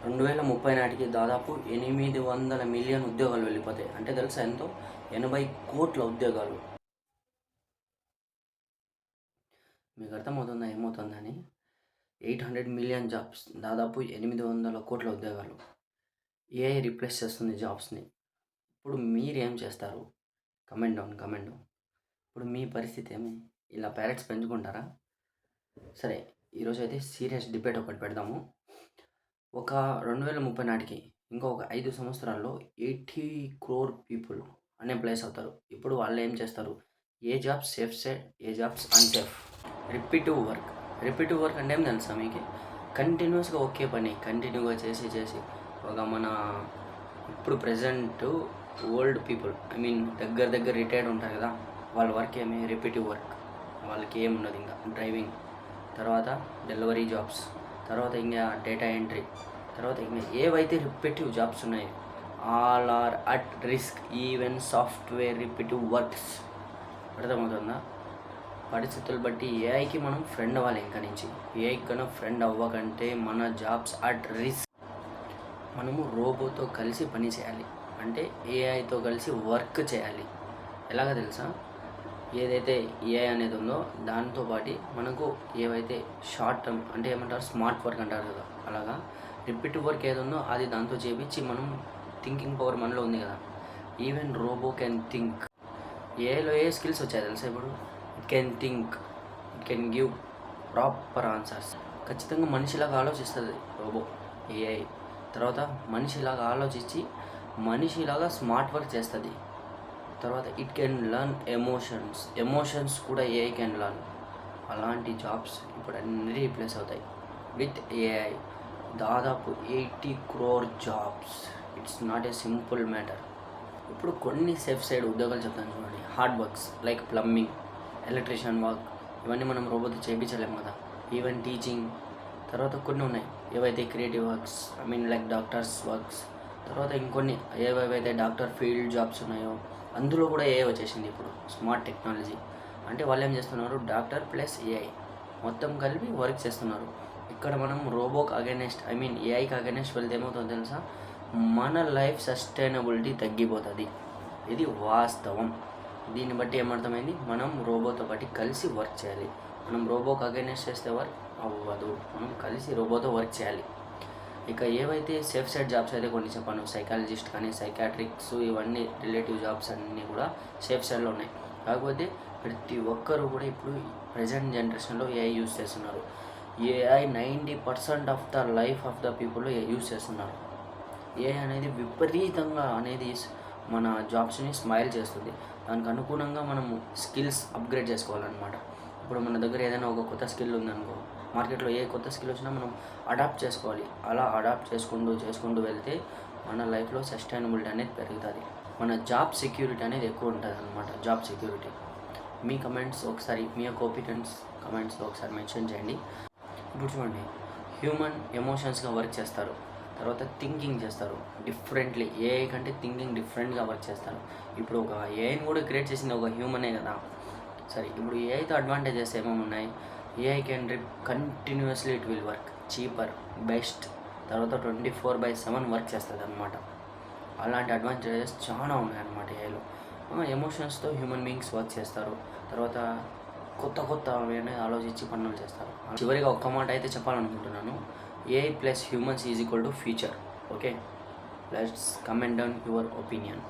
2030 నాటికి దాదాపు 800 మిలియన్ ఉద్యోగాలు వెళ్ళిపోతాయి. అంటే తెలుసా ఎంతో? 80 కోట్ల ఉద్యోగాలు. మీకు అర్థమవుతుందా ఏమవుతుందని? 800 మిలియన్ జాబ్స్, దాదాపు 800 కోట్ల ఉద్యోగాలు. ఏఐ రీప్లేస్ చేస్తుంది జాబ్స్ని. ఇప్పుడు మీరేం చేస్తారు? Comment down. ఇప్పుడు మీ పరిస్థితి ఏమి? ఇలా పేరెంట్స్ పెంచుకుంటారా? సరే, ఈరోజు అయితే సీరియస్ డిబేట్ ఒకటి పెడదాము. ఒక 2030 నాటికి ఇంకా ఒక 5 సంవత్సరాల్లో 80 crore పీపుల్ అన్ఎంప్లాయ్స్ అవుతారు. ఇప్పుడు వాళ్ళు ఏం చేస్తారు? ఏ జాబ్స్ సేఫ్ సైడ్, ఏ జాబ్స్ అన్సేఫ్. రిపీటివ్ వర్క్ అంటే ఏం తెలుసా మీకు? కంటిన్యూస్గా ఒకే పని కంటిన్యూగా చేసి ఒక మన ఇప్పుడు ప్రజెంట్ ఓల్డ్ పీపుల్, దగ్గర రిటైర్డ్ ఉంటారు కదా, వాళ్ళ వర్క్ ఏమి? రిపీటివ్ వర్క్. వాళ్ళకి ఏముండదు ఇంకా డ్రైవింగ్, తర్వాత డెలివరీ జాబ్స్, తర్వాత ఇంకా డేటా ఎంట్రీ, తర్వాత ఇంకా ఏవైతే రిపీటివ్ జాబ్స్ ఉన్నాయో all are at risk. Even software repetitive works. అర్థమవుతుందా? పరిస్థితులు బట్టి ఏఐకి మనం ఫ్రెండ్ అవ్వాలి. ఇంకా నుంచి ఏఐకి కన్నా ఫ్రెండ్ అవ్వకంటే మన జాబ్స్ అట్ రిస్క్. మనము రోబోతో కలిసి పని చేయాలి, అంటే ఏఐతో కలిసి వర్క్ చేయాలి. ఎలాగ తెలుసా? ఏదైతే ఏఐ అనేది ఉందో దాంతోపాటు మనకు ఏవైతే షార్ట్ టర్మ్ అంటే ఏమంటారు, స్మార్ట్ వర్క్ అంటారు కదా, అలాగా రిపీటివ్ వర్క్ ఏది ఉందో అది దాంతో చేపించి మనం థింకింగ్ పవర్ మనలో ఉంది కదా. Even robo can think. ఏఐలో ఏ స్కిల్స్ వచ్చాయి తెలుసా ఇప్పుడు? It can think, it can give proper answers. ఖచ్చితంగా మనిషిలాగా ఆలోచిస్తుంది రోబో, ఏఐ. తర్వాత మనిషిలాగా ఆలోచించి మనిషిలాగా స్మార్ట్ వర్క్ చేస్తుంది. తర్వాత ఇట్ కెన్ లర్న్ ఎమోషన్స్ కూడా ఏఐ కెన్ లర్న్. అలాంటి జాబ్స్ ఇప్పుడు అన్నీ రీప్లేస్ అవుతాయి విత్ ఏఐ. దాదాపు 80 crore jobs. It's not a simple matter. ఇప్పుడు కొన్ని సేఫ్ సైడ్ ఉద్యోగాలు చెప్తాను చూడండి. Hard works like plumbing, electrician work, ఇవన్నీ మనం రోబోతో చేయించలేము కదా. Even teaching. తర్వాత కొన్ని ఉన్నాయి ఏవైతే creative works, like doctors works. తర్వాత ఇంకొన్ని ఏవేవైతే డాక్టర్ ఫీల్డ్ జాబ్స్ ఉన్నాయో అందులో కూడా ఏఐ వచ్చేసింది ఇప్పుడు. స్మార్ట్ టెక్నాలజీ అంటే వాళ్ళు ఏం చేస్తున్నారు? డాక్టర్ ప్లస్ ఏఐ మొత్తం కలిపి వర్క్ చేస్తున్నారు. ఇక్కడ మనం రోబోకి అగైనెస్ట్, ఏఐకి అగైనెస్ట్ వెళ్తే ఏమవుతుందో తెలుసా? మన లైఫ్ సస్టైనబిలిటీ తగ్గిపోతుంది. ఇది వాస్తవం. దీన్ని బట్టి ఏమర్థమైంది? మనం రోబోతో పాటు కలిసి వర్క్ చేయాలి. మనం రోబోకి అగైనెస్ట్ చేస్తే వర్క్ అవ్వదు. మనం కలిసి రోబోతో వర్క్ చేయాలి. ఇక ఏవైతే సేఫ్ సైడ్ జాబ్స్ అయితే కొన్ని చెప్పాను, సైకాలజిస్ట్ కానీ సైకాట్రిక్స్, ఇవన్నీ రిలేటివ్ జాబ్స్ అన్నీ కూడా సేఫ్ సైడ్లో ఉన్నాయి. కాకపోతే ప్రతి ఒక్కరు కూడా ఇప్పుడు ప్రజెంట్ జనరేషన్లో ఏఐ యూజ్ చేస్తున్నారు. AI 90% of the life of the people use చేస్తున్నారు. ఏఐ అనేది విపరీతంగా అనేది మన జాబ్స్ని స్మైల్ చేస్తుంది. దానికి అనుగుణంగా మనము స్కిల్స్ అప్గ్రేడ్ చేసుకోవాలన్నమాట. ఇప్పుడు మన దగ్గర ఏదైనా ఒక కొత్త స్కిల్ ఉందనుకో, మార్కెట్లో ఏ కొత్త స్కిల్ వచ్చినా మనం అడాప్ట్ చేసుకోవాలి. అలా అడాప్ట్ చేసుకుంటూ వెళ్తే మన లైఫ్లో సస్టైనబిలిటీ అనేది పెరుగుతుంది. మన జాబ్ సెక్యూరిటీ అనేది ఎక్కువ ఉంటుంది అన్నమాట. Job security. మీ కమెంట్స్ ఒకసారి, మీ యొక్క ఒపీనియన్స్ కమెంట్స్లో ఒకసారి మెన్షన్ చేయండి. ఇప్పుడు చూడండి, హ్యూమన్ ఎమోషన్స్గా వర్క్ చేస్తారు, తర్వాత థింకింగ్ చేస్తారు డిఫరెంట్లీ. ఏఐ కంటే థింకింగ్ డిఫరెంట్గా వర్క్ చేస్తారు. ఇప్పుడు ఒక ఏఐని కూడా క్రియేట్ చేసింది ఒక హ్యూమనే కదా. సరే, ఇప్పుడు ఏఐతో అడ్వాంటేజెస్ ఏమేమి ఉన్నాయి? AI can continuously it will work cheaper, best. తర్వాత 24/7 వర్క్ చేస్తుంది అనమాట. అలాంటి అడ్వాంటేజెస్ చాలా ఉన్నాయన్నమాట ఏఐలో. ఎమోషన్స్తో హ్యూమన్ బీయింగ్స్ వర్క్ చేస్తారు. తర్వాత కొత్త అనేది ఆలోచించి పనులు చేస్తారు. చివరిగా ఒక్క మాట అయితే చెప్పాలనుకుంటున్నాను. AI plus humans is equal to future. Okay, let's comment down your opinion.